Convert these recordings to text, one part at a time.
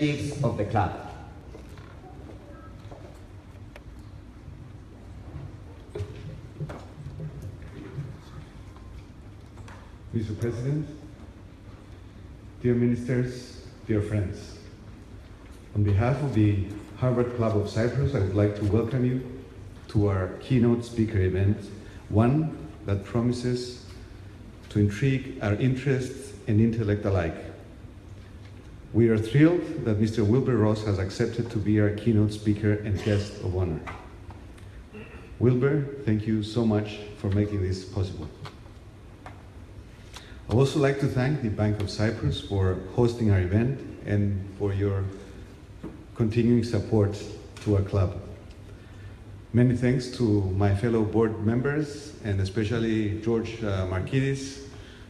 of the club. Mr. President, dear ministers, dear friends, on behalf of the Harvard Club of Cyprus, I would like to welcome you to our keynote speaker event, one that promises to intrigue our interests and intellect alike. We are thrilled that Mr. Gουίλμπουρ Ρος has accepted to be our keynote speaker and guest of honor. Gουίλμπουρ, thank you so much for making this possible. I'd also like to thank the Bank of Cyprus for hosting our event and for your continuing support to our club. Many thanks to my fellow board members and especially George Markidis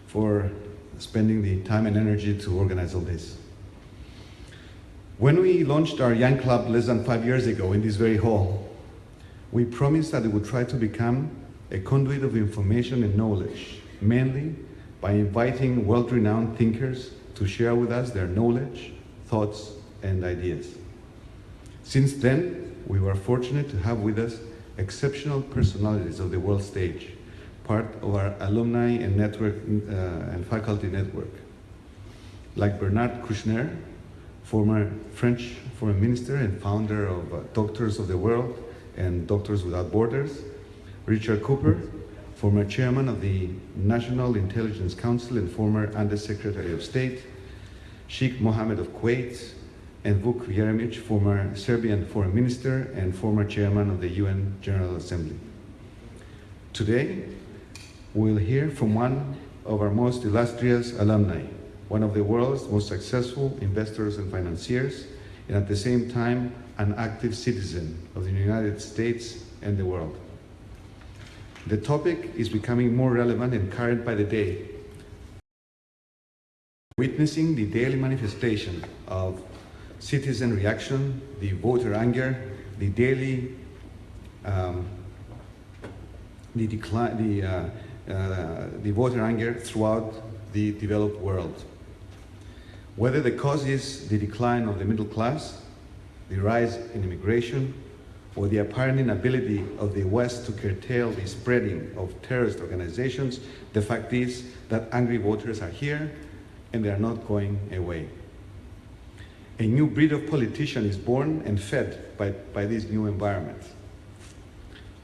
for spending the time and energy to organize all this. When we launched our young club less than 5 years ago in this very hall, we promised that it would try to become a conduit of information and knowledge, mainly by inviting world-renowned thinkers to share with us their knowledge, thoughts, and ideas. Since then, we were fortunate to have with us exceptional personalities of the world stage, part of our alumni and network and faculty network, like Bernard Kouchner, former French foreign minister and founder of Doctors of the World and Doctors Without Borders, Richard Cooper, former chairman of the National Intelligence Council and former Undersecretary of State, Sheikh Mohammed of Kuwait, and Vuk Jeremic, former Serbian foreign minister and former chairman of the UN General Assembly. Today, we'll hear from one of our most illustrious alumni, one of the world's most successful investors and financiers, and at the same time, an active citizen of the United States and the world. The topic is becoming more relevant and current by the day. Witnessing the daily manifestation of citizen reaction, the voter anger, the daily the voter anger throughout the developed world. Whether the cause is the decline of the middle class, the rise in immigration, or the apparent inability of the West to curtail the spreading of terrorist organizations, the fact is that angry voters are here and they are not going away. A new breed of politician is born and fed by this new environment.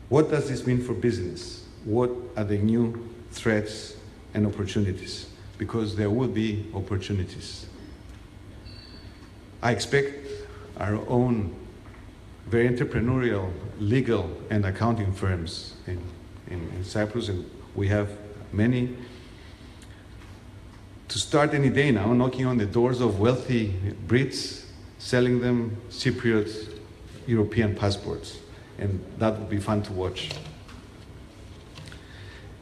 What does this mean for business? What are the new threats and opportunities? Because there will be opportunities. I expect our own very entrepreneurial, legal, and accounting firms in Cyprus, and we have many, to start any day now knocking on the doors of wealthy Brits, selling them Cypriot European passports, and that would be fun to watch.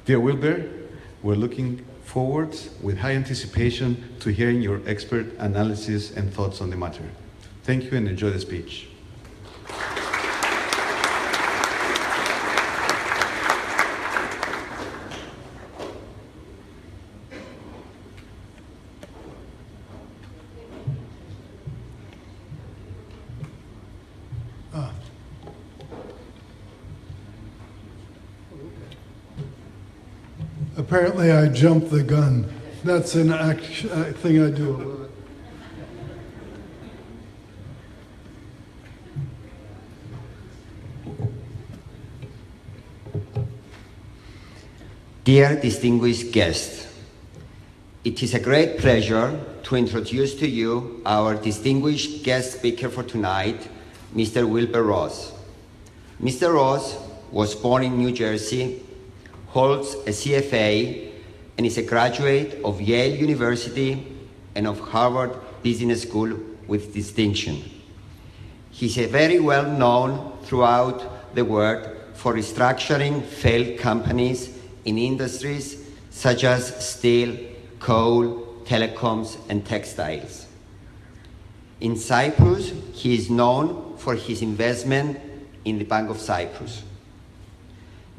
Dear Gουίλμπουρ, we're looking forward with high anticipation to hearing your expert analysis and thoughts on the matter. Thank you and enjoy the speech. Apparently I jumped the gun. That's an thing I do a lot. Dear distinguished guests, it is a great pleasure to introduce to you our distinguished guest speaker for tonight, Mr. Gουίλμπουρ Ρος. Mr. Rose was born in New Jersey, holds a CFA, and is a graduate of Yale University and of Harvard Business School with distinction. He's very well known throughout the world for restructuring failed companies in industries such as steel, coal, telecoms, and textiles. In Cyprus, he is known for his investment in the Bank of Cyprus.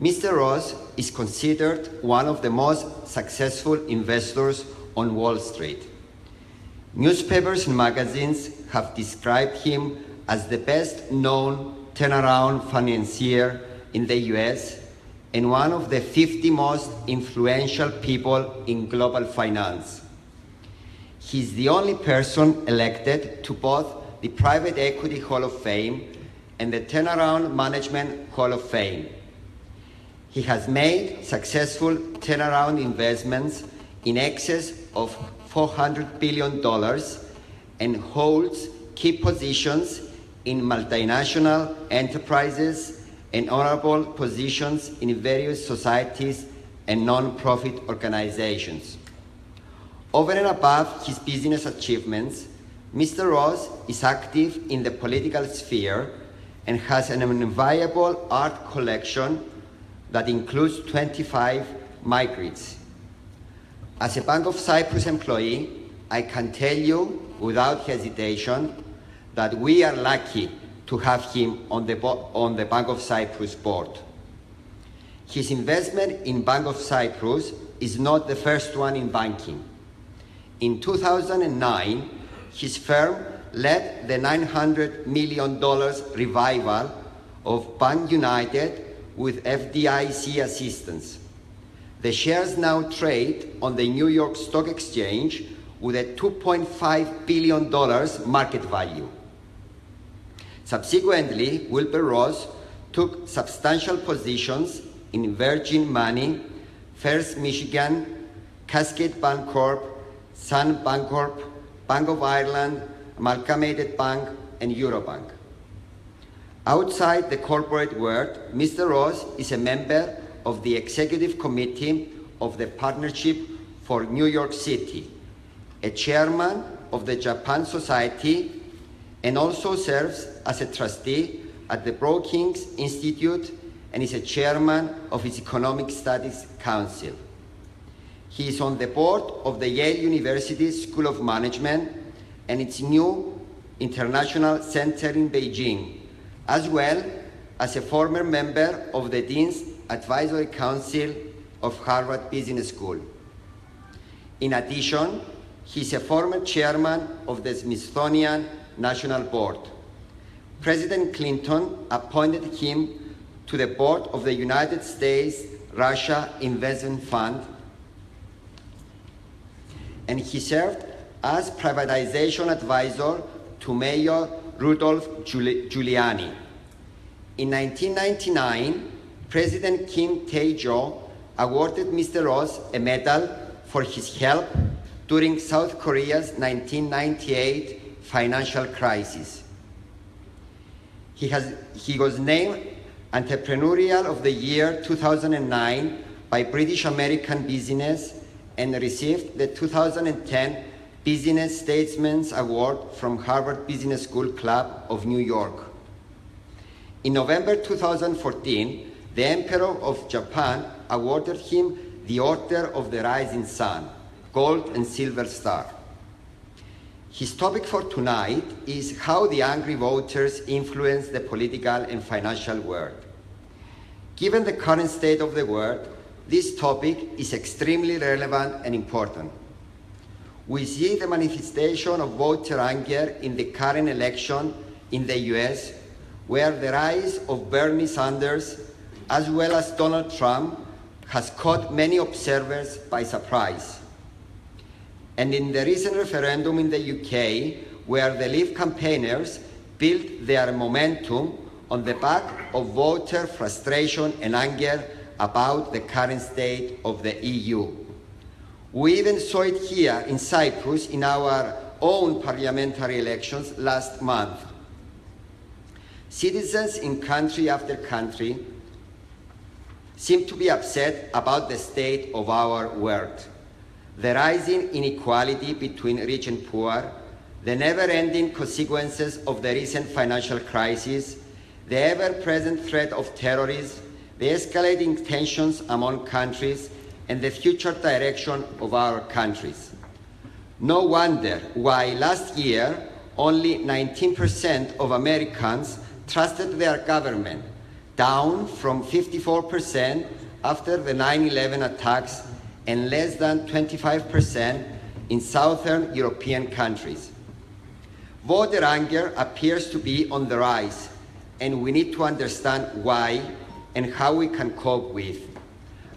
Mr. Rose is considered one of the most successful investors on Wall Street. Newspapers and magazines have described him as the best-known turnaround financier in the US and one of the 50 most influential people in global finance. He's the only person elected to both the Private Equity Hall of Fame and the Turnaround Management Hall of Fame. He has made successful turnaround investments in excess of $400 billion and holds key positions in multinational enterprises and honorable positions in various societies and non-profit organizations. Over and above his business achievements, Mr. Ross is active in the political sphere and has an invaluable art collection that includes 25 migrants. As a Bank of Cyprus employee, I can tell you without hesitation that we are lucky to have him on the Bank of Cyprus board. His investment in Bank of Cyprus is not the first one in banking. In 2009, his firm led the $900 million revival of Bank United with FDIC assistance. The shares now trade on the New York Stock Exchange with a $2.5 billion market value. Subsequently, Gουίλμπουρ Ρος took substantial positions in Virgin Money, First Michigan, Cascade Bancorp, Sun Bancorp, Bank of Ireland, Amalgamated Bank, and Eurobank. Outside the corporate world, Mr. Ross is a member of the Executive Committee of the Partnership for New York City, a chairman of the Japan Society, and also serves as a trustee at the Brookings Institute and is a chairman of its Economic Studies Council. He is on the board of the Yale University School of Management and its new International Center in Beijing, as well as a former member of the Dean's Advisory Council of Harvard Business School. In addition, he is a former chairman of the Smithsonian National Board. President Clinton appointed him to the board of the United States Russia Investment Fund, and he served as privatization advisor to Mayor Rudolph Giuliani. In 1999, President Kim Tae-jo awarded Mr. Ross a medal for his help during South Korea's 1998 financial crisis. He was named Entrepreneurial of the Year 2009 by British American Business and received the 2010 Business Statesman's Award from Harvard Business School Club of New York. In November 2014, the Emperor of Japan awarded him the Order of the Rising Sun, Gold and Silver Star. His topic for tonight is how the angry voters influence the political and financial world. Given the current state of the world, this topic is extremely relevant and important. We see the manifestation of voter anger in the current election in the US, where the rise of Bernie Sanders, as well as Donald Trump, has caught many observers by surprise. And in the recent referendum in the UK, where the Leave campaigners built their momentum on the back of voter frustration and anger about the current state of the EU. We even saw it here in Cyprus in our own parliamentary elections last month. Citizens in country after country seem to be upset about the state of our world. The rising inequality between rich and poor, the never-ending consequences of the recent financial crisis, the ever-present threat of terrorism, the escalating tensions among countries, and the future direction of our countries. No wonder why last year only 19% of Americans trusted their government, down from 54% after the 9/11 attacks and less than 25% in southern European countries. Voter anger appears to be on the rise, and we need to understand why and how we can cope with.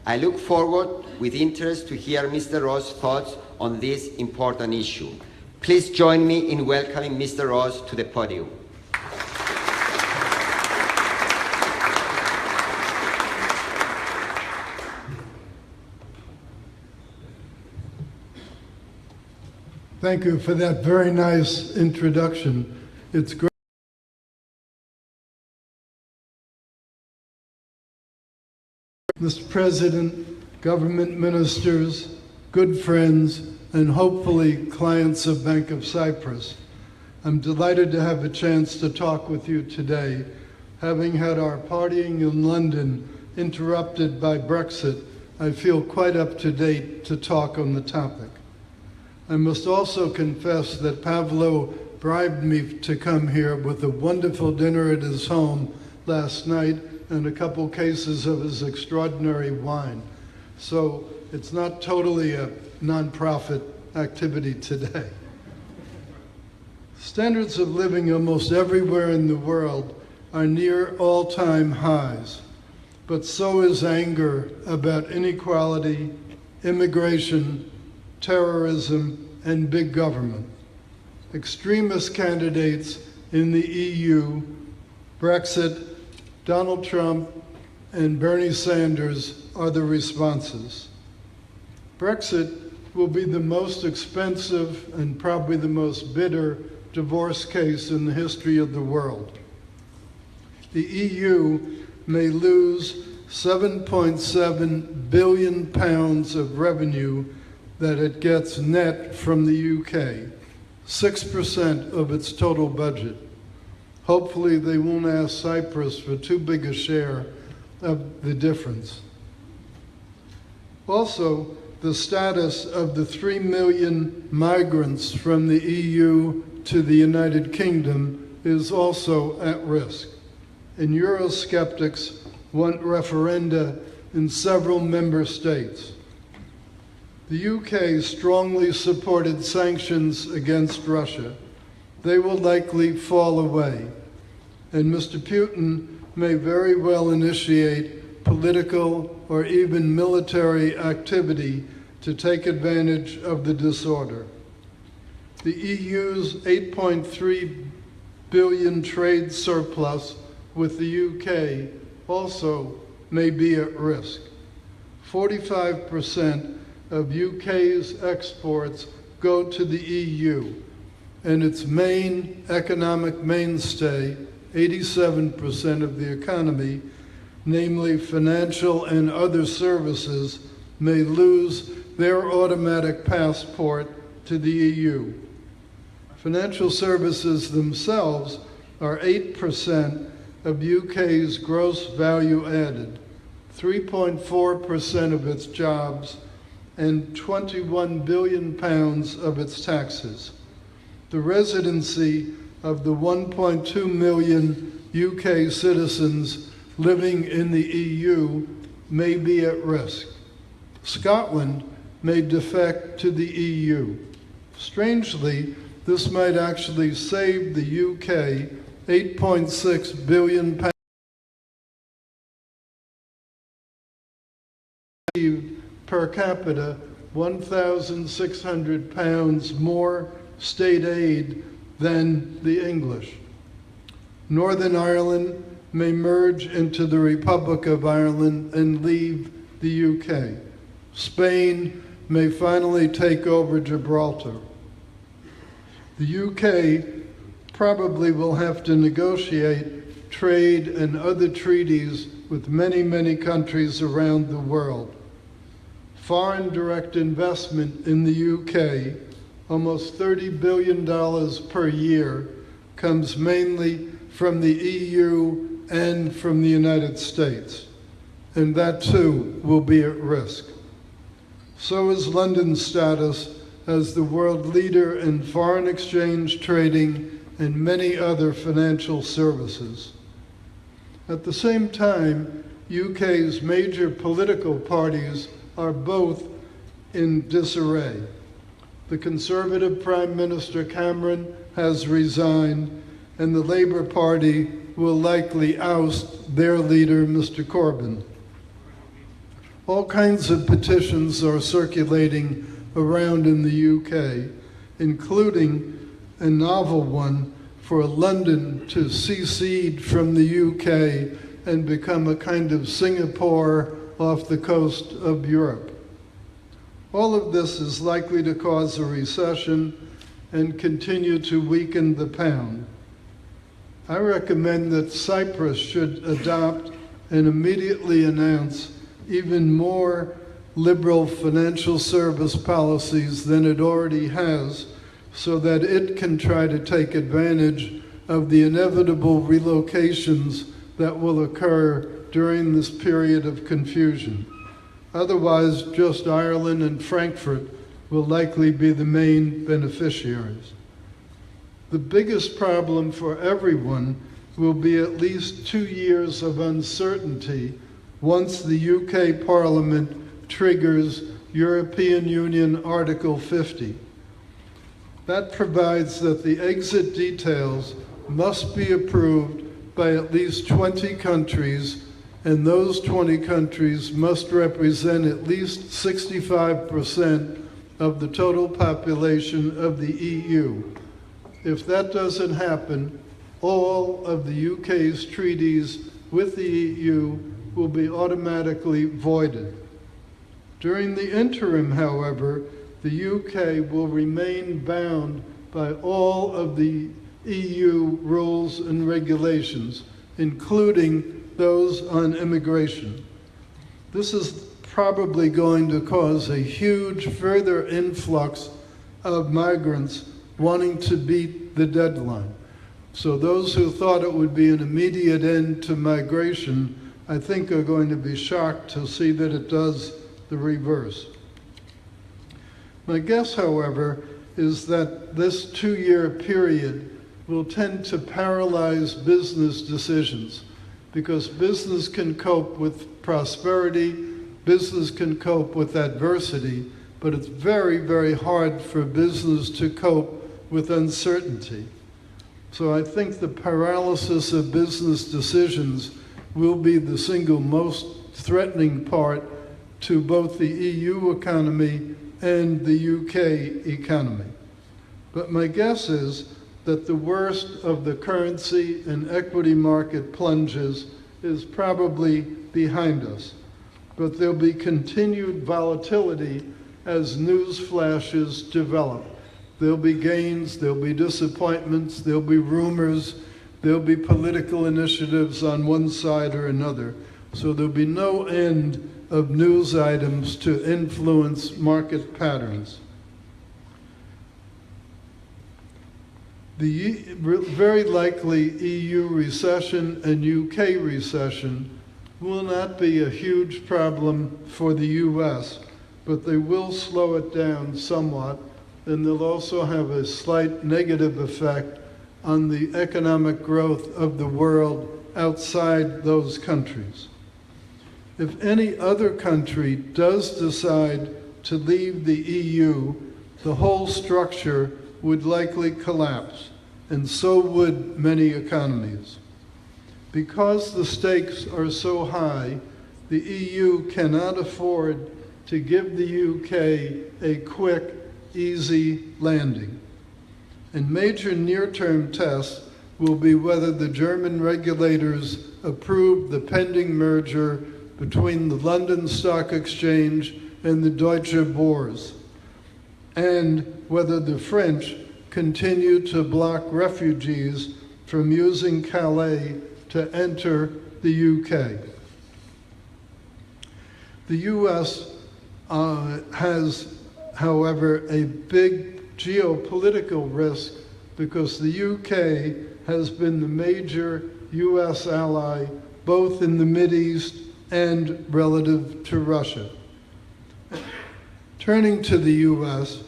I look forward with interest to hear Mr. Ross' thoughts on this important issue. Please join me in welcoming Mr. Ross to the podium. Thank you for that very nice introduction. It's great. Mr. President, government ministers, good friends, and hopefully clients of Bank of Cyprus, I'm delighted to have a chance to talk with you today. Having had our partying in London interrupted by Brexit, I feel quite up to date to talk on the topic. I must also confess that Pavlo bribed me to come here with a wonderful dinner at his home last night and a couple cases of his extraordinary wine. So it's not totally a nonprofit activity today. Standards of living almost everywhere in the world are near all-time highs, but so is anger about inequality, immigration, terrorism, and big government. Extremist candidates in the EU, Brexit, Donald Trump, and Bernie Sanders are the responses. Brexit will be the most expensive and probably the most bitter divorce case in the history of the world. The EU may lose 7.7 billion pounds of revenue that it gets net from the UK, 6% of its total budget. Hopefully they won't ask Cyprus for too big a share of the difference. Also, the status of the 3 million migrants from the EU to the United Kingdom is also at risk. And Eurosceptics want referenda in several member states. The UK strongly supported sanctions against Russia. They will likely fall away, and Mr. Putin may very well initiate political or even military activity to take advantage of the disorder. The EU's 8.3 billion trade surplus with the UK also may be at risk. 45% of UK's exports go to the EU, and its main economic mainstay, 87% of the economy, namely financial and other services, may lose their automatic passport to the EU. Financial services themselves are 8% of UK's gross value added, 3.4% of its jobs, and 21 billion pounds of its taxes. The residency of the 1.2 million UK citizens living in the EU may be at risk. Scotland may defect to the EU. Strangely, this might actually save the UK 8.6 billion pounds per capita, 1,600 pounds more state aid than the English. Northern Ireland may merge into the Republic of Ireland and leave the UK. Spain may finally take over Gibraltar. The UK probably will have to negotiate trade and other treaties with many, many countries around the world. Foreign direct investment in the UK, almost $30 billion per year, comes mainly from the EU and from the United States, and that too will be at risk. So is London's status as the world leader in foreign exchange trading and many other financial services. At the same time, UK's major political parties are both in disarray. The Conservative Prime Minister Cameron has resigned, and the Labour Party will likely oust their leader, Mr. Corbyn. All kinds of petitions are circulating around in the UK, including a novel one for London to secede from the UK and become a kind of Singapore off the coast of Europe. All of this is likely to cause a recession and continue to weaken the pound. I recommend that Cyprus should adopt and immediately announce even more liberal financial service policies than it already has, so that it can try to take advantage of the inevitable relocations that will occur during this period of confusion. Otherwise, just Ireland and Frankfurt will likely be the main beneficiaries. The biggest problem for everyone will be at least 2 years of uncertainty once the UK Parliament triggers European Union Article 50. That provides that the exit details must be approved by at least 20 countries, and those 20 countries must represent at least 65% of the total population of the EU. If that doesn't happen, all of the UK's treaties with the EU will be automatically voided. During the interim, however, the UK will remain bound by all of the EU rules and regulations, including those on immigration. This is probably going to cause a huge further influx of migrants wanting to beat the deadline. So those who thought it would be an immediate end to migration, I think are going to be shocked to see that it does the reverse. My guess, however, is that this 2-year period will tend to paralyze business decisions, because business can cope with prosperity, business can cope with adversity, but it's very, very hard for business to cope with uncertainty. So I think the paralysis of business decisions will be the single most threatening part to both the EU economy and the UK economy. But my guess is that the worst of the currency and equity market plunges is probably behind us. But there'll be continued volatility as news flashes develop. There'll be gains, there'll be disappointments, there'll be rumors, there'll be political initiatives on one side or another. So there'll be no end of news items to influence market patterns. The very likely EU recession and UK recession will not be a huge problem for the US, but they will slow it down somewhat, and they'll also have a slight negative effect on the economic growth of the world outside those countries. If any other country does decide to leave the EU, the whole structure would likely collapse, and so would many economies. Because the stakes are so high, the EU cannot afford to give the UK a quick, easy landing. And major near-term tests will be whether the German regulators approve the pending merger between the London Stock Exchange and the Deutsche Börse, and whether the French continue to block refugees from using Calais to enter the UK. The US has, however, a big geopolitical risk because the UK has been the major US ally both in the Mideast and relative to Russia. Turning to the US,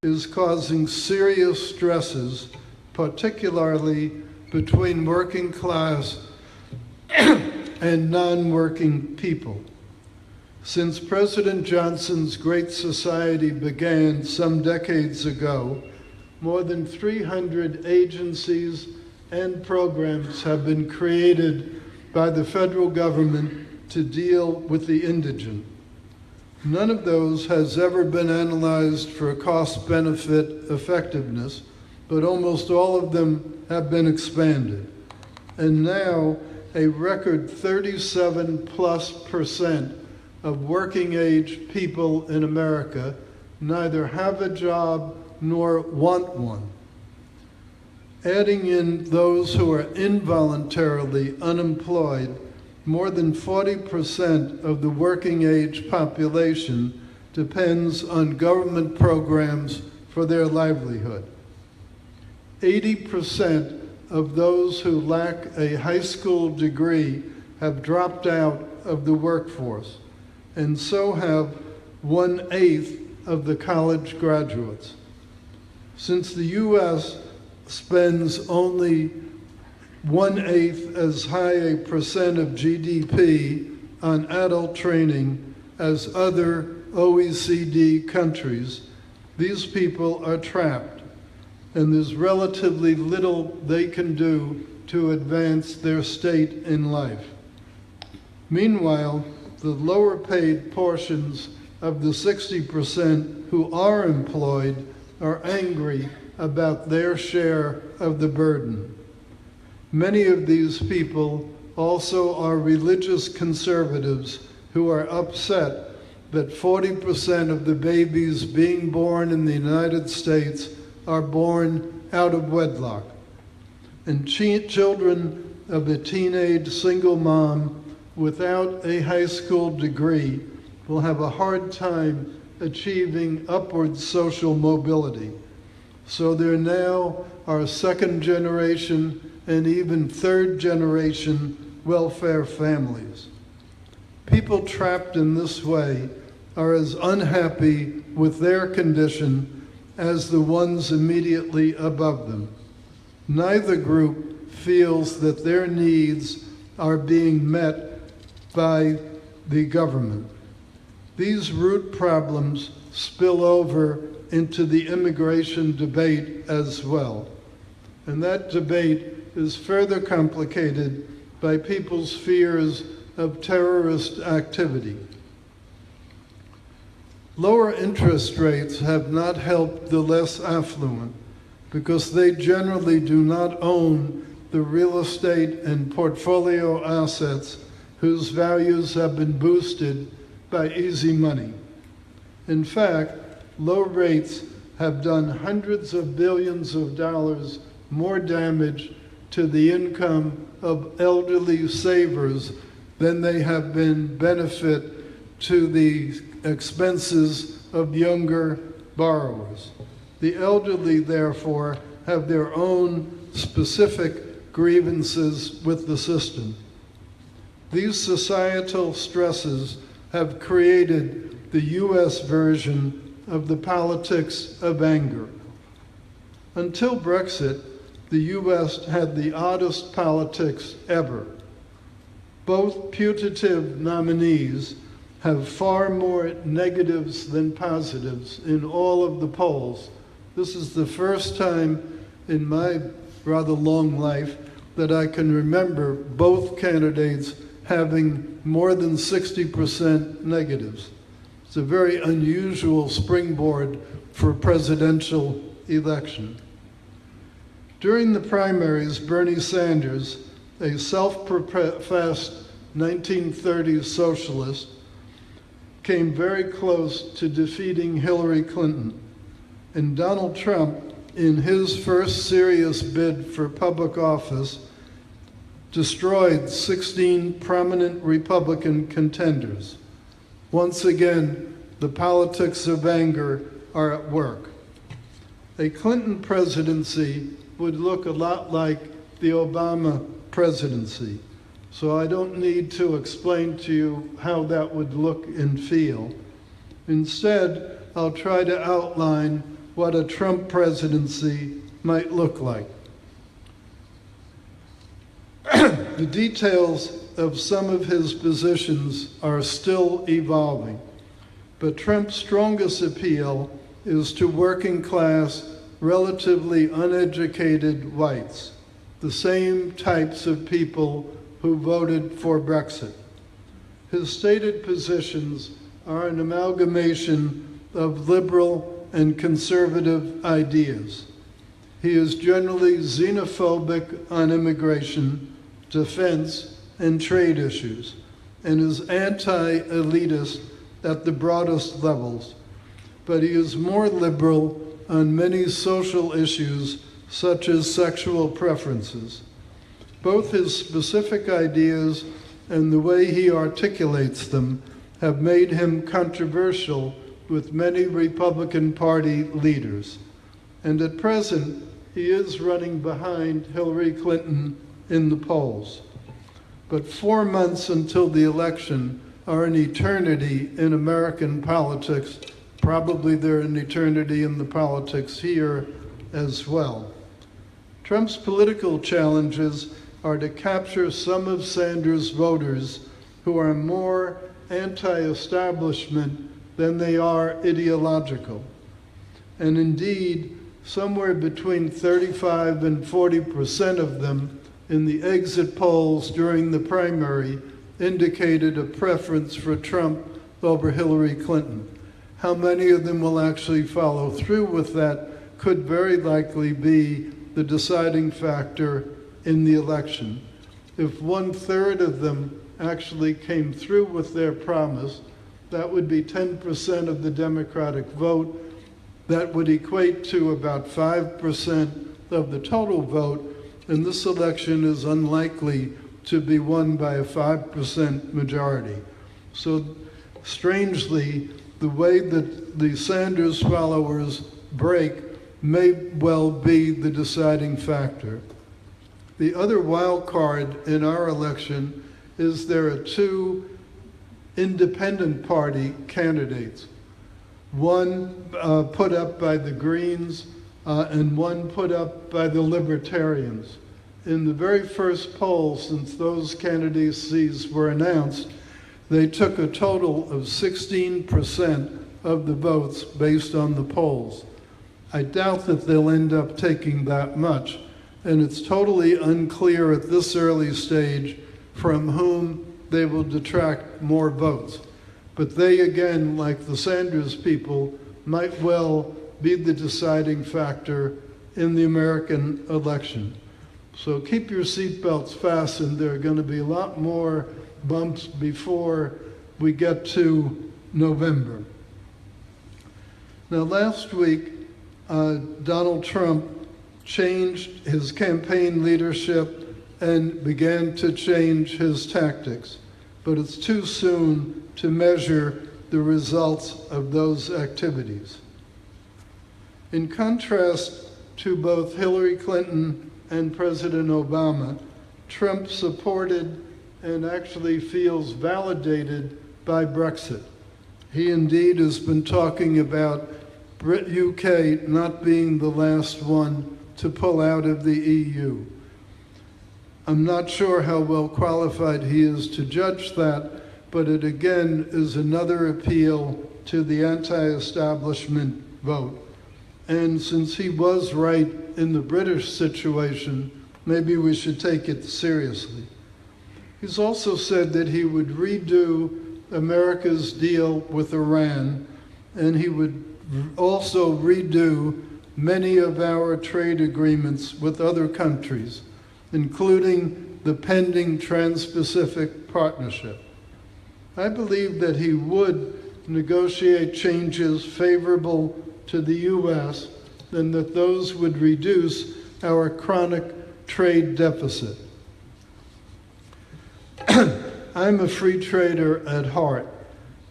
is causing serious stresses, particularly between working class and non-working people. Since President Johnson's Great Society began some decades ago, more than 300 agencies and programs have been created by the federal government to deal with the indigent. None of those has ever been analyzed for cost-benefit effectiveness, but almost all of them have been expanded. And now, a record 37+% of working-age people in America neither have a job nor want one. Adding in those who are involuntarily unemployed, more than 40% of the working-age population depends on government programs for their livelihood. 80% of those who lack a high school degree have dropped out of the workforce, and so have 1/8 of the college graduates. Since the U.S. spends only 1/8 as high a percent of GDP on adult training as other OECD countries, these people are trapped, and there's relatively little they can do to advance their state in life. Meanwhile, the lower paid portions of the 60% who are employed are angry about their share of the burden. Many of these people also are religious conservatives who are upset that 40% of the babies being born in the United States are born out of wedlock. And children of a teenage single mom without a high school degree will have a hard time achieving upward social mobility. So there now are second generation and even third generation welfare families. People trapped in this way are as unhappy with their condition as the ones immediately above them. Neither group feels that their needs are being met by the government. These root problems spill over into the immigration debate as well. And that debate is further complicated by people's fears of terrorist activity. Lower interest rates have not helped the less affluent because they generally do not own the real estate and portfolio assets whose values have been boosted by easy money. In fact, low rates have done hundreds of billions of dollars more damage to the income of elderly savers than they have been benefit to the expenses of younger borrowers. The elderly, therefore, have their own specific grievances with the system. These societal stresses have created the U.S. version of the politics of anger. Until Brexit, the U.S. had the oddest politics ever. Both putative nominees have far more negatives than positives in all of the polls. This is the first time in my rather long life that I can remember both candidates having more than 60% negatives. It's a very unusual springboard for a presidential election. During the primaries, Bernie Sanders, a self-professed 1930s socialist, came very close to defeating Hillary Clinton. And Donald Trump, in his first serious bid for public office, destroyed 16 prominent Republican contenders. Once again, the politics of anger are at work. A Clinton presidency would look a lot like the Obama presidency, so I don't need to explain to you how that would look and feel. Instead, I'll try to outline what a Trump presidency might look like. The details of some of his positions are still evolving, but Trump's strongest appeal is to working class, relatively uneducated whites, the same types of people who voted for Brexit. His stated positions are an amalgamation of liberal and conservative ideas. He is generally xenophobic on immigration, defense, and trade issues, and is anti-elitist at the broadest levels. But he is more liberal on many social issues, such as sexual preferences. Both his specific ideas and the way he articulates them have made him controversial with many Republican Party leaders. And at present, he is running behind Hillary Clinton in the polls. But 4 months until the election are an eternity in American politics. Probably they're an eternity in the politics here as well. Trump's political challenges are to capture some of Sanders' voters who are more anti-establishment than they are ideological. And indeed, somewhere between 35 and 40% of them in the exit polls during the primary indicated a preference for Trump over Hillary Clinton. How many of them will actually follow through with that could very likely be the deciding factor in the election. If 1/3 of them actually came through with their promise, that would be 10% of the Democratic vote. That would equate to about 5% of the total vote, and this election is unlikely to be won by a 5% majority. So strangely, the way that the Sanders followers break may well be the deciding factor. The other wild card in our election is there are two independent party candidates, one put up by the Greens and one put up by the Libertarians. In the very first poll since those candidacies were announced, they took a total of 16% of the votes based on the polls. I doubt that they'll end up taking that much, and it's totally unclear at this early stage from whom they will detract more votes. But they, again, like the Sanders people, might well be the deciding factor in the American election. So keep your seatbelts fastened. There are going to be a lot more bumps before we get to November. Now, last week, Donald Trump changed his campaign leadership and began to change his tactics, but it's too soon to measure the results of those activities. In contrast to both Hillary Clinton and President Obama, Trump supported and actually feels validated by Brexit. He indeed has been talking about UK not being the last one to pull out of the EU. I'm not sure how well qualified he is to judge that, but it again is another appeal to the anti-establishment vote. And since he was right in the British situation, maybe we should take it seriously. He's also said that he would redo America's deal with Iran, and he would also redo many of our trade agreements with other countries, including the pending Trans-Pacific Partnership. I believe that he would negotiate changes favorable to the U.S. and that those would reduce our chronic trade deficit. I'm a free trader at heart,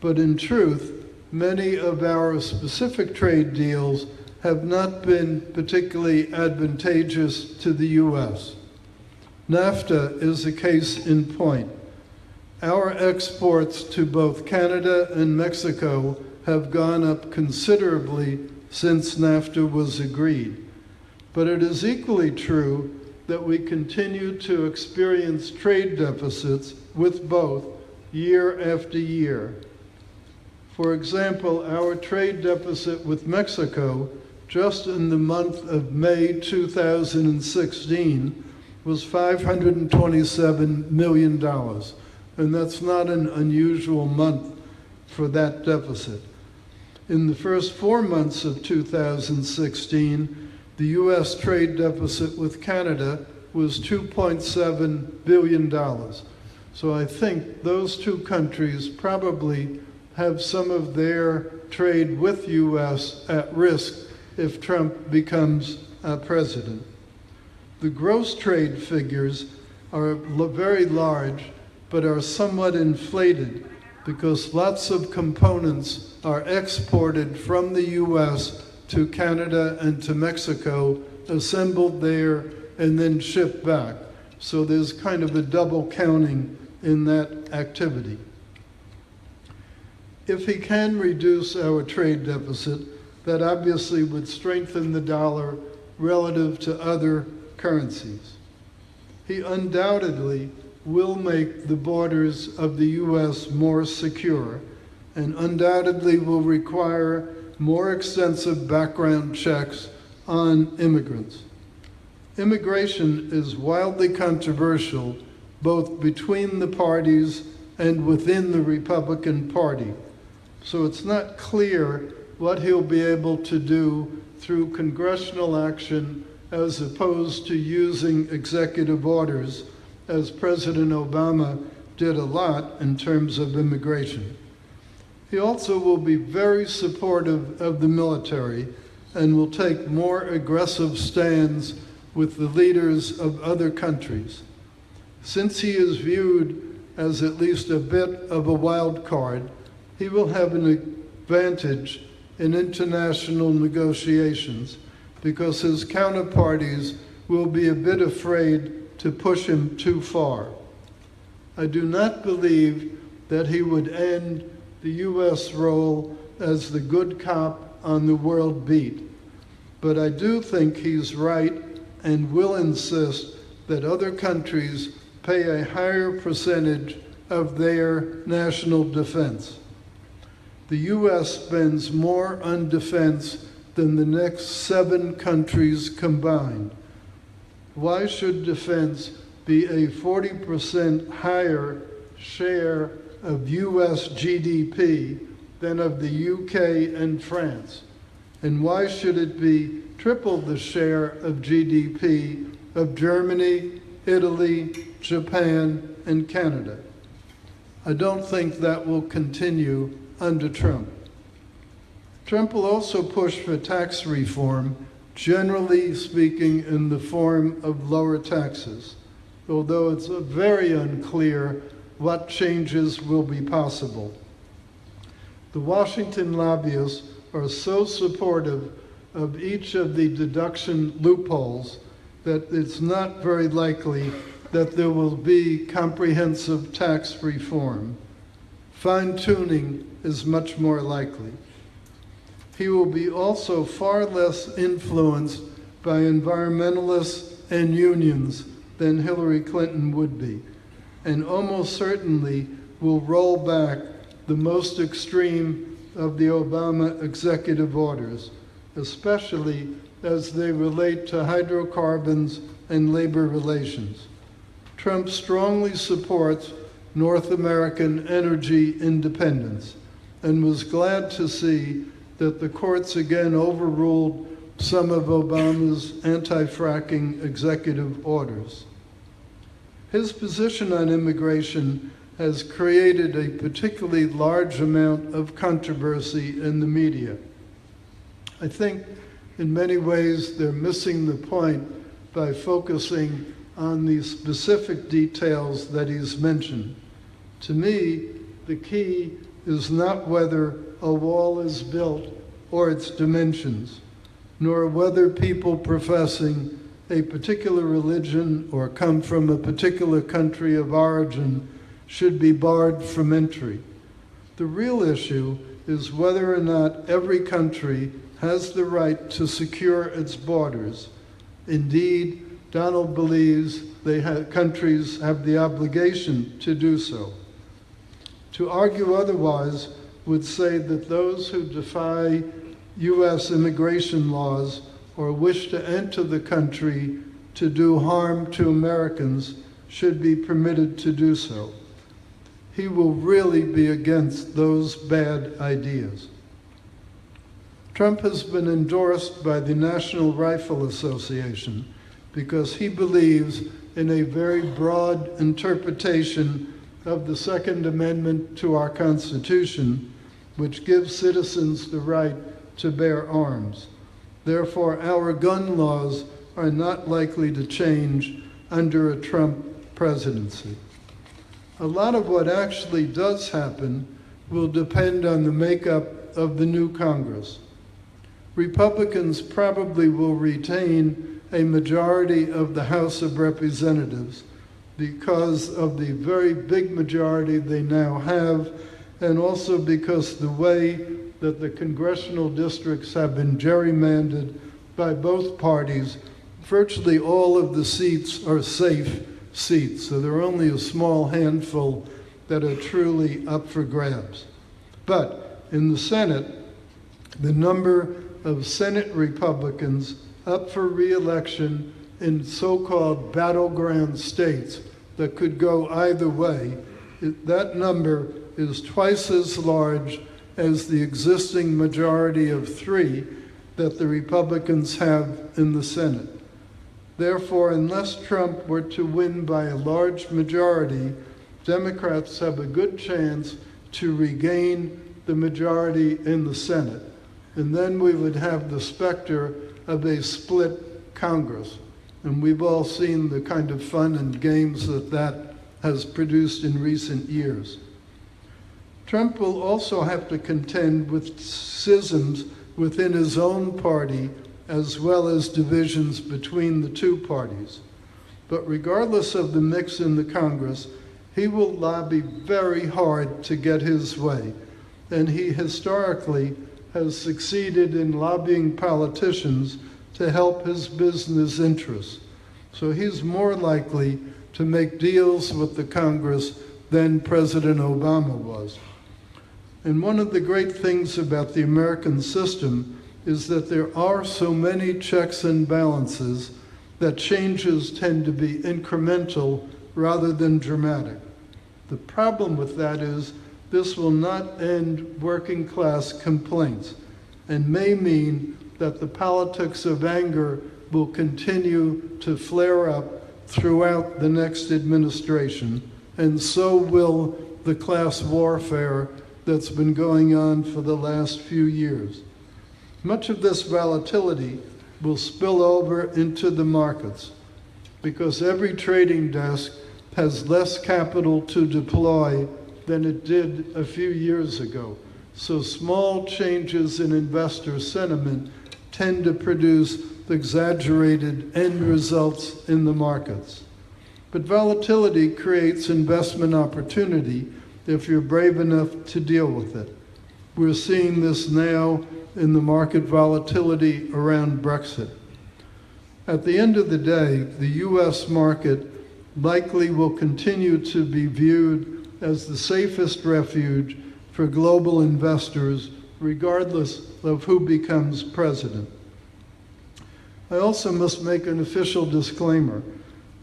but in truth, many of our specific trade deals have not been particularly advantageous to the U.S. NAFTA is a case in point. Our exports to both Canada and Mexico have gone up considerably since NAFTA was agreed. But it is equally true that we continue to experience trade deficits with both year after year. For example, our trade deficit with Mexico just in the month of May 2016 was $527 million. And that's not an unusual month for that deficit. In the first 4 months of 2016, the U.S. trade deficit with Canada was $2.7 billion. So I think those two countries probably have some of their trade with U.S. at risk if Trump becomes president. The gross trade figures are very large, but are somewhat inflated because lots of components are exported from the U.S. to Canada and to Mexico, assembled there, and then shipped back. So there's kind of a double counting in that activity. If he can reduce our trade deficit, that obviously would strengthen the dollar relative to other currencies. He undoubtedly will make the borders of the U.S. more secure, and undoubtedly will require more extensive background checks on immigrants. Immigration is wildly controversial, both between the parties and within the Republican Party. So it's not clear what he'll be able to do through congressional action as opposed to using executive orders, as President Obama did a lot in terms of immigration. He also will be very supportive of the military and will take more aggressive stands with the leaders of other countries. Since he is viewed as at least a bit of a wild card, he will have an advantage in international negotiations because his counterparties will be a bit afraid to push him too far. I do not believe that he would end the U.S. role as the good cop on the world beat, but I do think he's right and will insist that other countries pay a higher percentage of their national defense. The U.S. spends more on defense than the next 7 countries combined. Why should defense be a 40% higher share of U.S. GDP than of the UK and France? And why should it be triple the share of GDP of Germany, Italy, Japan, and Canada? I don't think that will continue under Trump. Trump will also push for tax reform, generally speaking in the form of lower taxes, although it's very unclear what changes will be possible. The Washington lobbyists are so supportive of each of the deduction loopholes that it's not very likely that there will be comprehensive tax reform. Fine-tuning is much more likely. He will be also far less influenced by environmentalists and unions than Hillary Clinton would be, and almost certainly will roll back the most extreme of the Obama executive orders, especially as they relate to hydrocarbons and labor relations. Trump strongly supports North American energy independence and was glad to see that the courts again overruled some of Obama's anti-fracking executive orders. His position on immigration has created a particularly large amount of controversy in the media. I think in many ways they're missing the point by focusing on the specific details that he's mentioned. To me, the key is not whether a wall is built or its dimensions, nor whether people professing a particular religion or come from a particular country of origin should be barred from entry. The real issue is whether or not every country has the right to secure its borders, indeed, Donald believes countries have the obligation to do so. To argue otherwise would say that those who defy U.S. immigration laws or wish to enter the country to do harm to Americans should be permitted to do so. He will really be against those bad ideas. Trump has been endorsed by the National Rifle Association because he believes in a very broad interpretation of the Second Amendment to our Constitution, which gives citizens the right to bear arms. Therefore, our gun laws are not likely to change under a Trump presidency. A lot of what actually does happen will depend on the makeup of the new Congress. Republicans probably will retain a majority of the House of Representatives because of the very big majority they now have, and also because the way that the congressional districts have been gerrymandered by both parties, virtually all of the seats are safe seats, so there are only a small handful that are truly up for grabs. But in the Senate, the number of Senate Republicans up for re-election in so-called battleground states that could go either way, that number is twice as large as the existing majority of 3 that the Republicans have in the Senate. Therefore, unless Trump were to win by a large majority, Democrats have a good chance to regain the majority in the Senate. And then we would have the specter of a split Congress. And we've all seen the kind of fun and games that that has produced in recent years. Trump will also have to contend with schisms within his own party, as well as divisions between the two parties. But regardless of the mix in the Congress, he will lobby very hard to get his way. And he historically has succeeded in lobbying politicians to help his business interests. So he's more likely to make deals with the Congress than President Obama was. And one of the great things about the American system is that there are so many checks and balances that changes tend to be incremental rather than dramatic. The problem with that is this will not end working class complaints and may mean that the politics of anger will continue to flare up throughout the next administration, and so will the class warfare that's been going on for the last few years. Much of this volatility will spill over into the markets because every trading desk has less capital to deploy than it did a few years ago. So small changes in investor sentiment tend to produce exaggerated end results in the markets. But volatility creates investment opportunity if you're brave enough to deal with it. We're seeing this now in the market volatility around Brexit. At the end of the day, the US market likely will continue to be viewed as the safest refuge for global investors, regardless of who becomes president. I also must make an official disclaimer.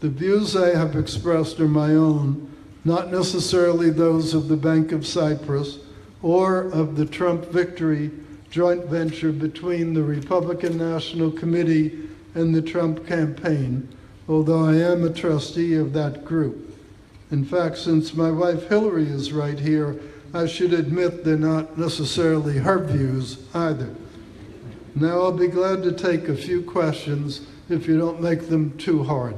The views I have expressed are my own, not necessarily those of the Bank of Cyprus or of the Trump Victory joint venture between the Republican National Committee and the Trump campaign, although I am a trustee of that group. In fact, since my wife Hillary is right here, I should admit they're not necessarily her views either. Now I'll be glad to take a few questions if you don't make them too hard.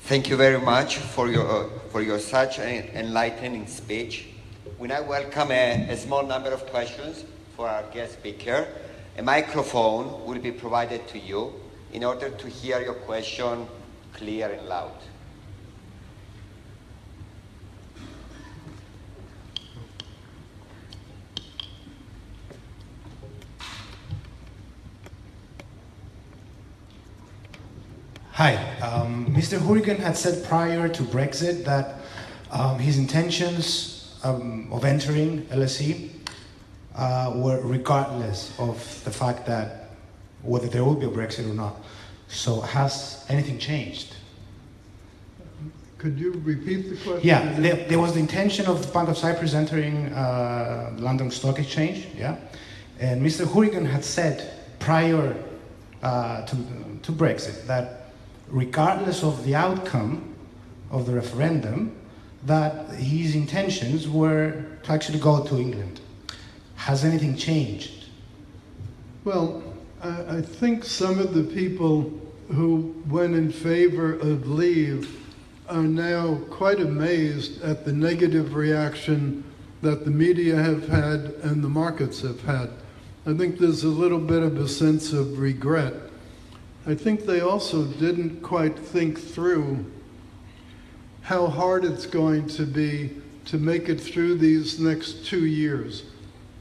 Thank you very much for your such an enlightening speech. We now welcome a small number of questions for our guest speaker. A microphone will be provided to you in order to hear your question clear and loud. Hi. Mr. Hourigan had said prior to Brexit that his intentions of entering LSE were regardless of the fact that whether there will be a Brexit or not. So has anything changed? Could you repeat the question? Yeah, there was the intention of Bank of Cyprus entering London Stock Exchange, yeah? And Mr. Hourigan had said prior to Brexit that regardless of the outcome of the referendum, that his intentions were to actually go to England. Has anything changed? Well, I think some of the people who went in favor of leave are now quite amazed at the negative reaction that the media have had and the markets have had. I think there's a little bit of a sense of regret. I think they also didn't quite think through how hard it's going to be to make it through these next 2 years.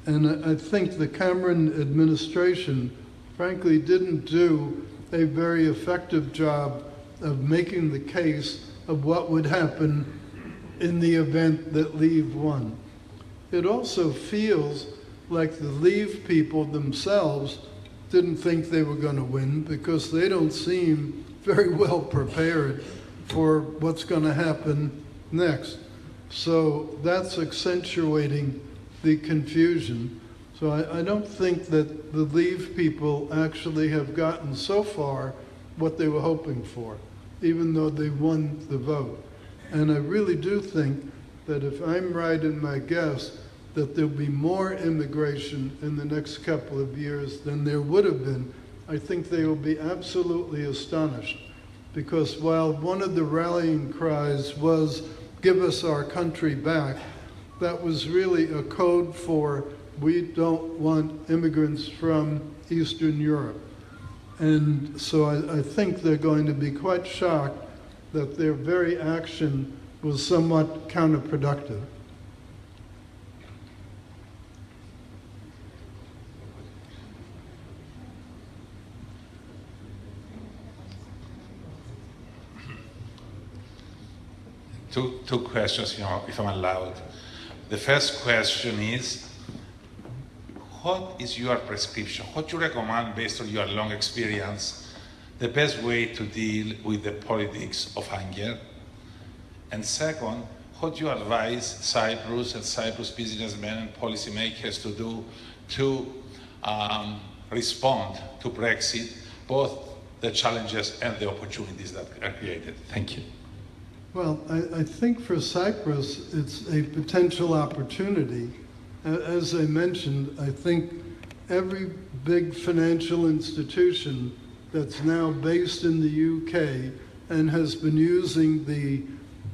And I think the Cameron administration, frankly, didn't do a very effective job of making the case of what would happen in the event that Leave won. It also feels like the Leave people themselves didn't think they were going to win because they don't seem very well prepared for what's going to happen next. So that's accentuating the confusion. So I don't think that the Leave people actually have gotten so far what they were hoping for, even though they won the vote. And I really do think that if I'm right in my guess, that there'll be more immigration in the next couple of years than there would have been. I think they will be absolutely astonished. Because while one of the rallying cries was, "Give us our country back," that was really a code for, we don't want immigrants from Eastern Europe. And so I think they're going to be quite shocked that their very action was somewhat counterproductive. Two questions, if I'm allowed. The first question is, what is your prescription? What do you recommend, based on your long experience, the best way to deal with the politics of anger? And second, what do you advise Cyprus and Cyprus businessmen and policymakers to do to respond to Brexit, both the challenges and the opportunities that are created? Thank you. Well, I think for Cyprus, it's a potential opportunity. As I mentioned, I think every big financial institution that's now based in the UK and has been using the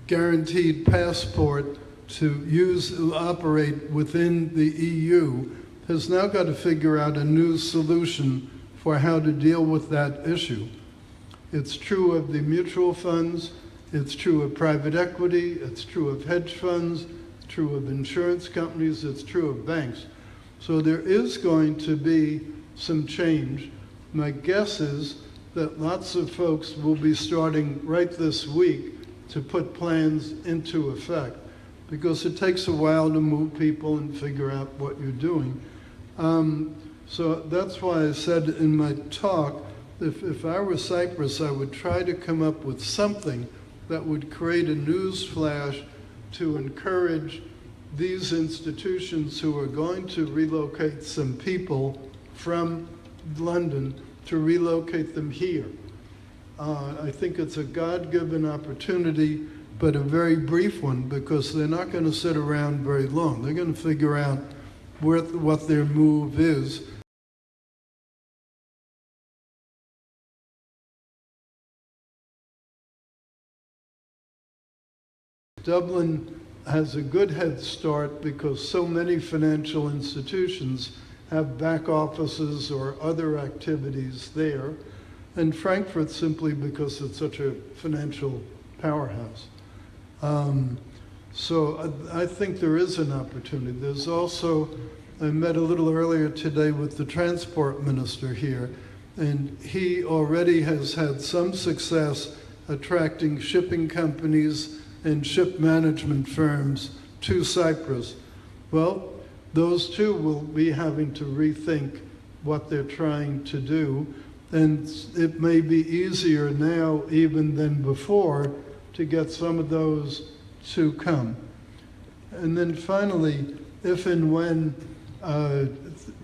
guaranteed passport to operate within the EU has now got to figure out a new solution for how to deal with that issue. It's true of the mutual funds, it's true of private equity, it's true of hedge funds, it's true of insurance companies, it's true of banks. So there is going to be some change. My guess is that lots of folks will be starting right this week to put plans into effect, because it takes a while to move people and figure out what you're doing. So that's why I said in my talk, if I were Cyprus, I would try to come up with something that would create a news flash to encourage these institutions who are going to relocate some people from London to relocate them here. I think it's a God-given opportunity, but a very brief one, because they're not going to sit around very long. They're going to figure out what their move is. Dublin has a good head start because so many financial institutions have back offices or other activities there, and Frankfurt simply because it's such a financial powerhouse. So I think there is an opportunity. There's also, I met a little earlier today with the transport minister here, And he already has had some success attracting shipping companies and ship management firms to Cyprus. Well, those too will be having to rethink what they're trying to do. And it may be easier now even than before to get some of those to come. And then finally, if and when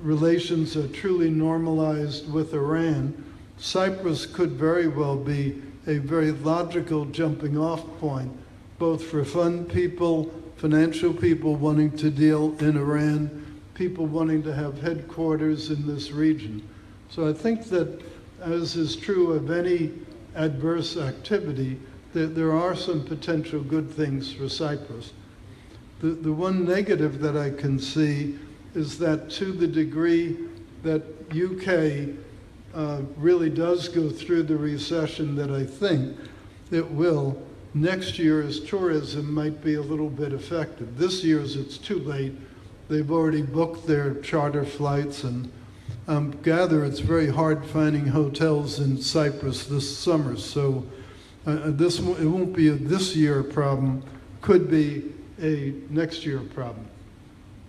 relations are truly normalized with Iran, Cyprus could very well be a very logical jumping off point, both for fund people, financial people wanting to deal in Iran, people wanting to have headquarters in this region. So I think that, as is true of any adverse activity, that there are some potential good things for Cyprus. The one negative that I can see is that to the degree that UK really does go through the recession that I think it will, next year's tourism might be a little bit affected. This year's, it's too late. They've already booked their charter flights, and gather it's very hard finding hotels in Cyprus this summer. So it won't be a this year problem, could be a next year problem.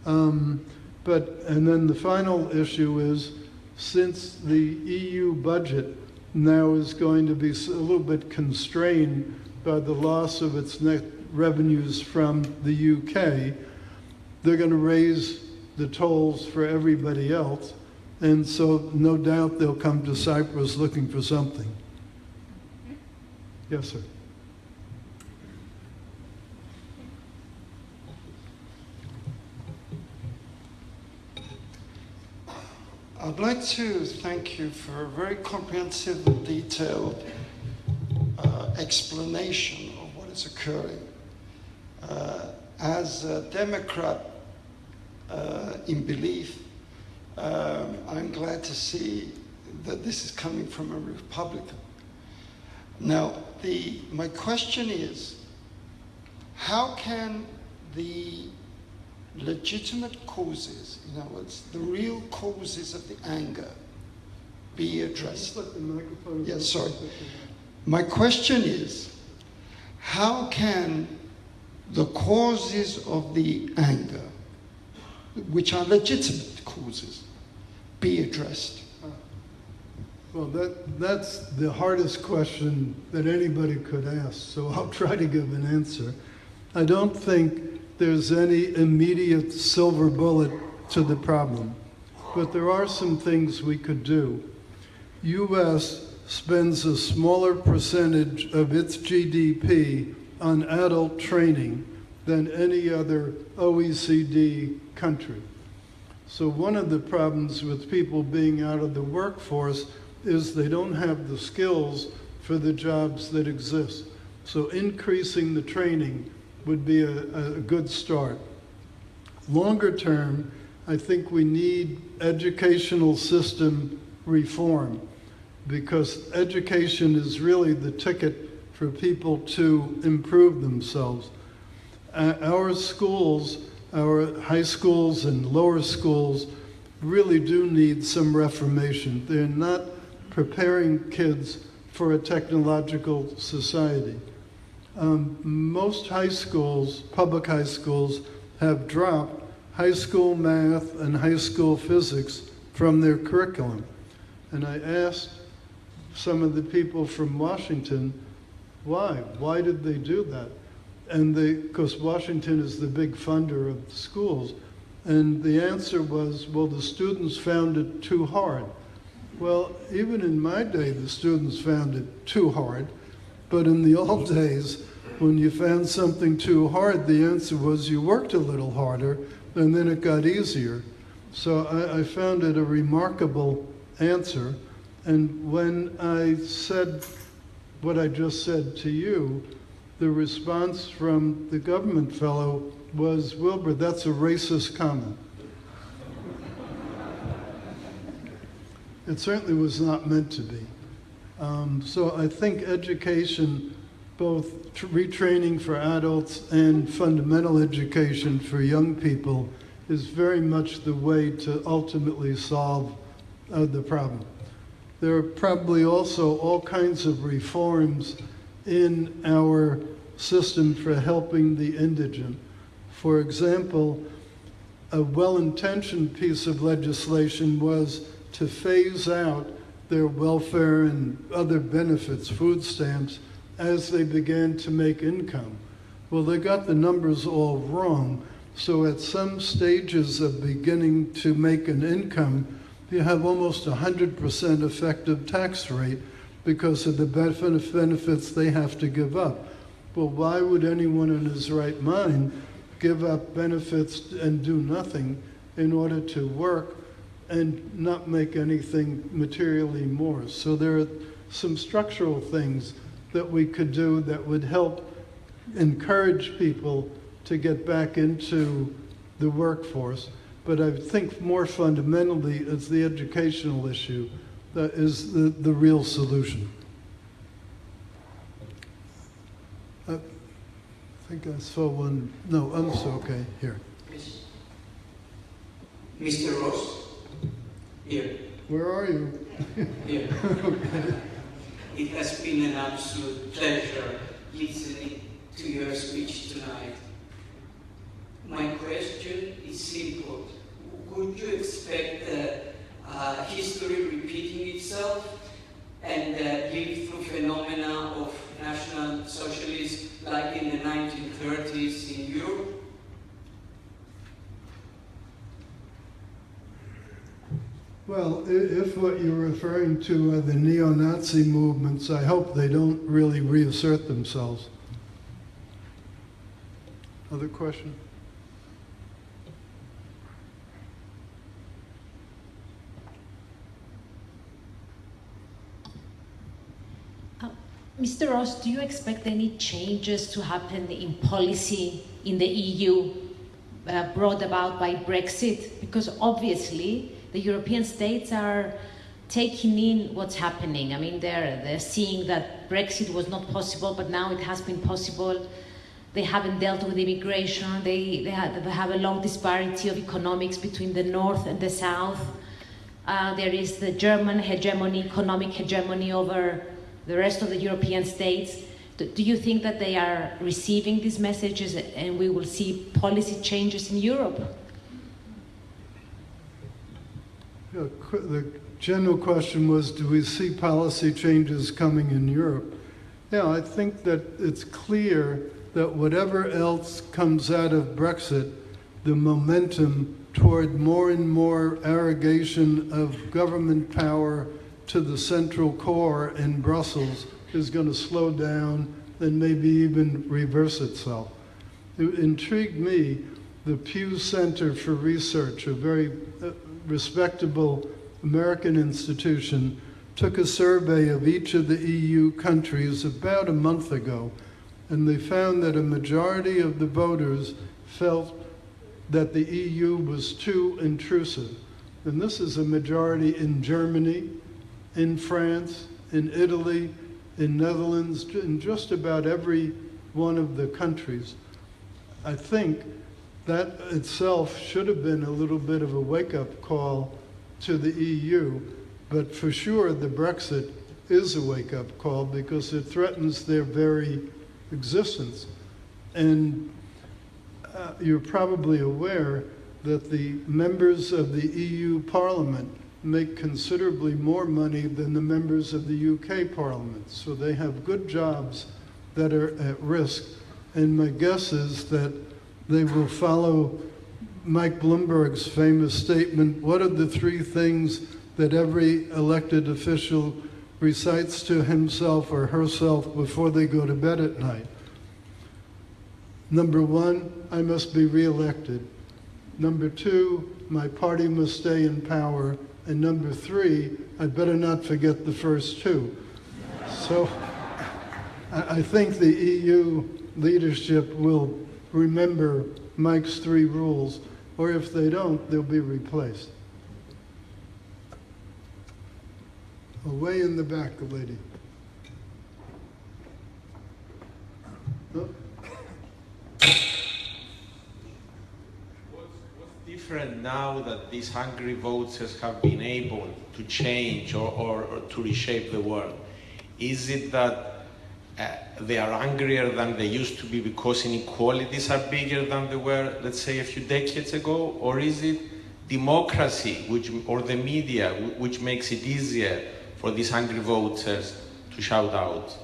And then the final issue is, since the EU budget now is going to be a little bit constrained by the loss of its net revenues from the UK, they're going to raise the tolls for everybody else. And so no doubt they'll come to Cyprus looking for something. Yes, sir. I'd like to thank you for a very comprehensive and detailed explanation of what is occurring. As a Democrat in belief, I'm glad to see that this is coming from a Republican. Now, my question is, how can the legitimate causes, in other words, the real causes of the anger, be addressed? Yes, sorry. My question is, how can the causes of the anger, which are legitimate causes, be addressed? Well, that's the hardest question that anybody could ask, so I'll try to give an answer. I don't think there's any immediate silver bullet to the problem, but there are some things we could do. U.S. spends a smaller percentage of its GDP on adult training than any other OECD country. So one of the problems with people being out of the workforce is they don't have the skills for the jobs that exist. So increasing the training would be a good start. Longer term, I think we need educational system reform, because education is really the ticket for people to improve themselves. Our schools, our high schools and lower schools, really do need some reformation. They're not preparing kids for a technological society. Most high schools, public high schools, have dropped high school math and high school physics from their curriculum. And I asked some of the people from Washington, why? Why did they do that? And because Washington is the big funder of the schools. And the answer was, well, the students found it too hard. Well, even in my day, the students found it too hard. But in the old days, when you found something too hard, the answer was you worked a little harder, and then it got easier. So I found it a remarkable answer. And when I said what I just said to you, the response from the government fellow was, Wilbur, that's a racist comment. It certainly was not meant to be. So I think education, both retraining for adults and fundamental education for young people, is very much the way to ultimately solve the problem. There are probably also all kinds of reforms in our system for helping the indigent. For example, a well-intentioned piece of legislation was to phase out their welfare and other benefits, food stamps, as they began to make income. Well, they got the numbers all wrong. So at some stages of beginning to make an income, you have almost 100% effective tax rate because of the benefits they have to give up. Well, why would anyone in his right mind give up benefits and do nothing in order to work and not make anything materially more? So there are some structural things that we could do that would help encourage people to get back into the workforce. But I think more fundamentally, it's the educational issue that is the real solution. I think I saw one. No, I'm so okay. Here. Mr. Ross? Here. Where are you? Here. Okay. It has been an absolute pleasure listening to your speech tonight. My question is simple. Could you expect history repeating itself and live through phenomena of National Socialism like in the 1930s in Europe? Well, if what you're referring to are the neo-Nazi movements, I hope they don't really reassert themselves. Other question? Mr. Ross, do you expect any changes to happen in policy in the EU brought about by Brexit? Because obviously the European states are taking in what's happening. I mean, they're seeing that Brexit was not possible, but now it has been possible. They haven't dealt with immigration. They have a long disparity of economics between the North and the South. There is the German hegemony, economic hegemony over the rest of the European states. Do you think that they are receiving these messages and we will see policy changes in Europe? The general question was, do we see policy changes coming in Europe? Yeah, I think that it's clear that whatever else comes out of Brexit, the momentum toward more and more arrogation of government power to the central core in Brussels is going to slow down and maybe even reverse itself. It intrigued me, the Pew Center for Research, a very respectable American institution, took a survey of each of the EU countries about a month ago, and they found that a majority of the voters felt that the EU was too intrusive. And this is a majority in Germany, in France, in Italy, in Netherlands, in just about every one of the countries. I think that itself should have been a little bit of a wake-up call to the EU, but for sure the Brexit is a wake-up call because it threatens their very existence. And you're probably aware that the members of the EU Parliament make considerably more money than the members of the UK Parliament. So they have good jobs that are at risk. And my guess is that they will follow Mike Bloomberg's famous statement, what are the three things that every elected official recites to himself or herself before they go to bed at night? Number one, I must be reelected. Number two, my party must stay in power. And number three, I better not forget the first two. So I think the EU leadership will remember Mike's three rules, or if they don't, they'll be replaced. Way in the back, the lady. Oh. What's different now that these hungry voters have been able to change or to reshape the world? Is it that they are angrier than they used to be because inequalities are bigger than they were, let's say, a few decades ago? Or is it democracy or the media which makes it easier for these hungry voters to shout out?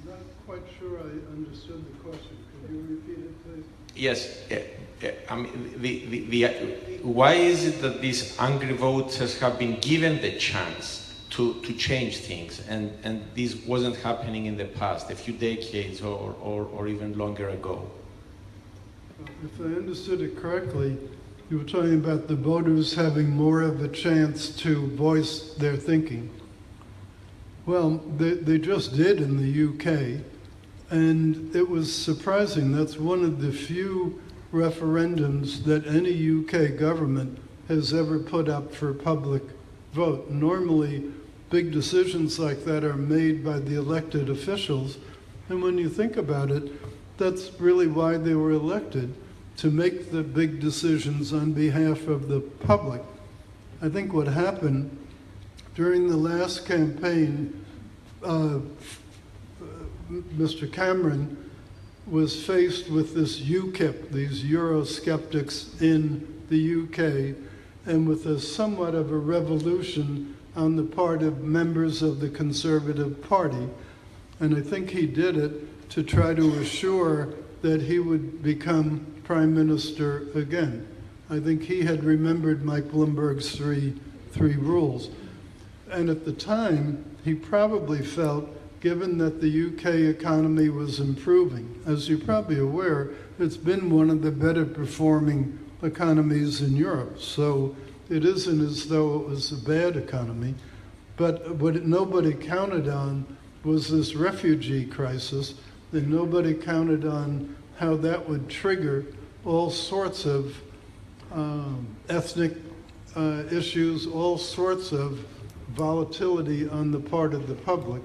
Not quite sure I understood the question. Could you repeat it, please? Yes. I mean, why is it that these angry voters have been given the chance to change things, and this wasn't happening in the past, a few decades or even longer ago? If I understood it correctly, you were talking about the voters having more of a chance to voice their thinking. Well, they just did in the UK, and it was surprising. That's one of the few referendums that any UK government has ever put up for public vote. Normally, big decisions like that are made by the elected officials, and when you think about it, that's really why they were elected, to make the big decisions on behalf of the public. I think what happened during the last campaign, Mr. Cameron was faced with this UKIP, these Eurosceptics in the UK, and with a somewhat of a revolution on the part of members of the Conservative Party. And I think he did it to try to assure that he would become Prime Minister again. I think he had remembered Mike Bloomberg's three rules. And at the time, he probably felt, given that the UK economy was improving, as you're probably aware, it's been one of the better performing economies in Europe. So it isn't as though it was a bad economy. But what nobody counted on was this refugee crisis, and nobody counted on how that would trigger all sorts of ethnic issues, all sorts of volatility on the part of the public.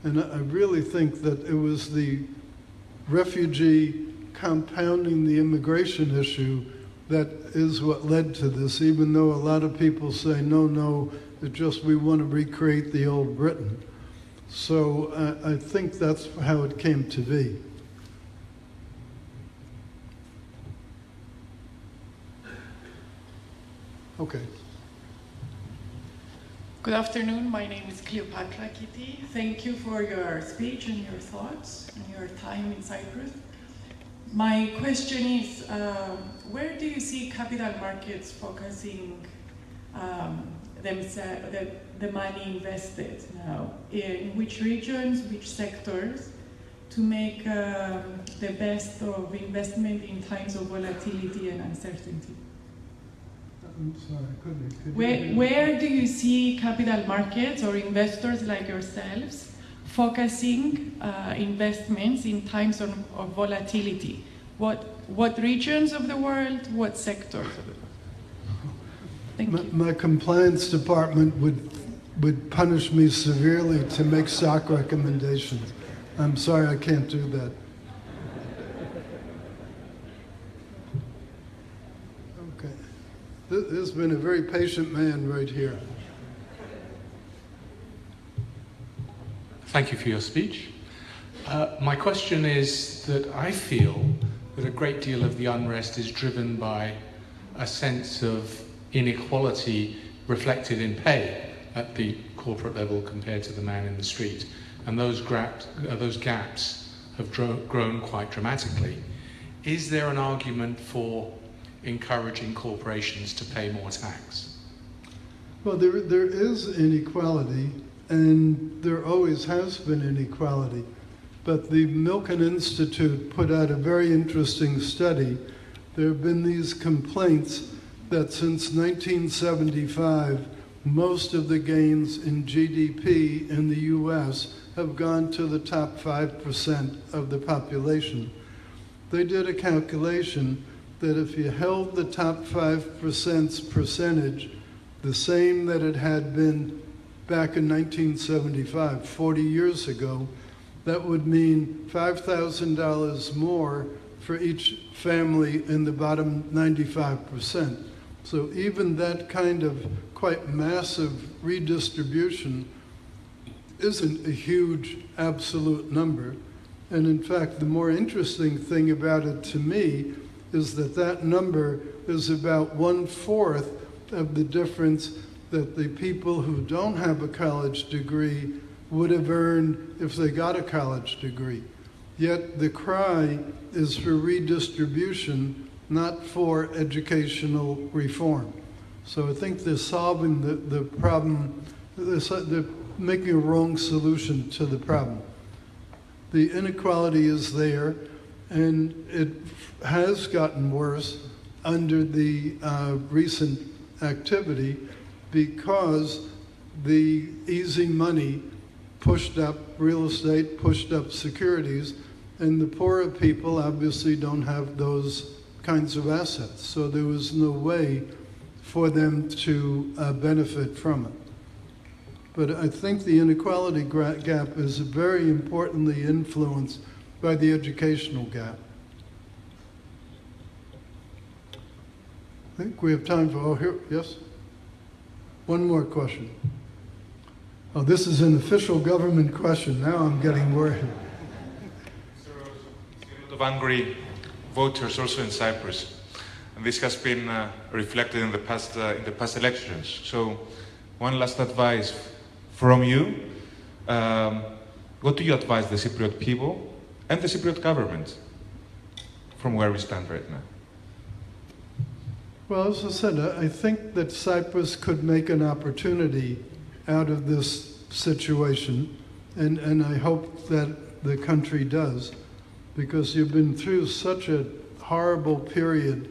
And I really think that it was the refugee compounding the immigration issue that is what led to this, even though a lot of people say, no, it's just we want to recreate the old Britain. So I think that's how it came to be. Okay. Good afternoon. My name is Cleopatra Kitty. Thank you for your speech and your thoughts and your time in Cyprus. My question is, where do you see capital markets focusing the money invested now? In which regions, which sectors, to make the best of investment in times of volatility and uncertainty? I'm sorry, could you where do you see capital markets or investors like yourselves focusing investments in times of volatility? What regions of the world, what sectors of the world? Thank you. My compliance department would punish me severely to make stock recommendations. I'm sorry, I can't do that. Okay. This has been a very patient man right here. Thank you for your speech. My question is that I feel that a great deal of the unrest is driven by a sense of inequality reflected in pay at the corporate level compared to the man in the street. And those gaps have grown quite dramatically. Is there an argument for encouraging corporations to pay more tax? Well, there is inequality, and there always has been inequality. But the Milken Institute put out a very interesting study. There have been these complaints that since 1975, most of the gains in GDP in the US have gone to the top 5% of the population. They did a calculation that if you held the top 5%'s percentage the same that it had been back in 1975, 40 years ago, that would mean $5,000 more for each family in the bottom 95%. So even that kind of quite massive redistribution isn't a huge absolute number. And in fact, the more interesting thing about it to me is that that number is about 1/4 of the difference that the people who don't have a college degree would have earned if they got a college degree. Yet the cry is for redistribution, not for educational reform. So I think they're solving the problem, they're making a wrong solution to the problem. The inequality is there, and it has gotten worse under the recent activity because the easy money pushed up real estate, pushed up securities, and the poorer people obviously don't have those kinds of assets. So there was no way for them to benefit from it. But I think the inequality gap is very importantly influenced by the educational gap. I think we have time for, oh, here, yes? One more question. Oh, this is an official government question. Now I'm getting worried. A lot of angry voters also in Cyprus, and this has been reflected in the past elections. So, one last advice from you. What do you advise the Cypriot people and the Cypriot government from where we stand right now? Well, as I said, I think that Cyprus could make an opportunity out of this situation, and I hope that the country does, because you've been through such a horrible period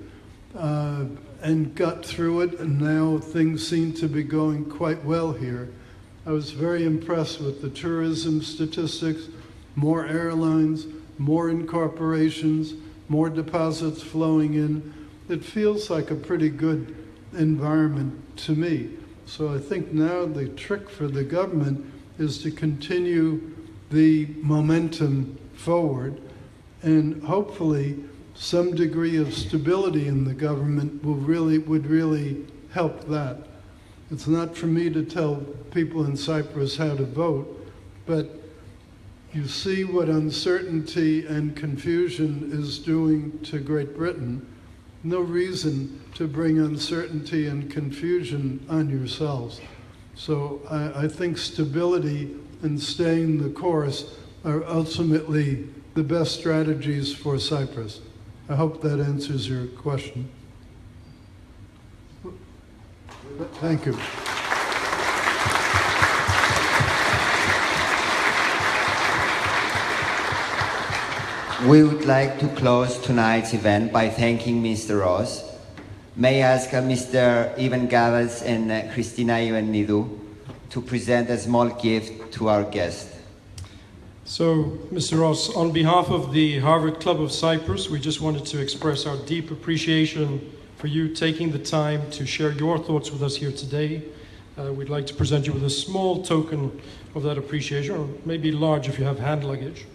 and got through it, and now things seem to be going quite well here. I was very impressed with the tourism statistics, more airlines, more incorporations, more deposits flowing in. It feels like a pretty good environment to me. So I think now the trick for the government is to continue the momentum forward, and hopefully some degree of stability in the government would really help that. It's not for me to tell people in Cyprus how to vote, but you see what uncertainty and confusion is doing to Great Britain. No reason to bring uncertainty and confusion on yourselves. So I think stability and staying the course are ultimately the best strategies for Cyprus. I hope that answers your question. Thank you. We would like to close tonight's event by thanking Mr. Ross. May I ask Mr. Ivan Gavas and Christina Ioannidou to present a small gift to our guest. So, Mr. Ross, on behalf of the Harvard Club of Cyprus, we just wanted to express our deep appreciation for you taking the time to share your thoughts with us here today. We'd like to present you with a small token of that appreciation, or maybe large if you have hand luggage.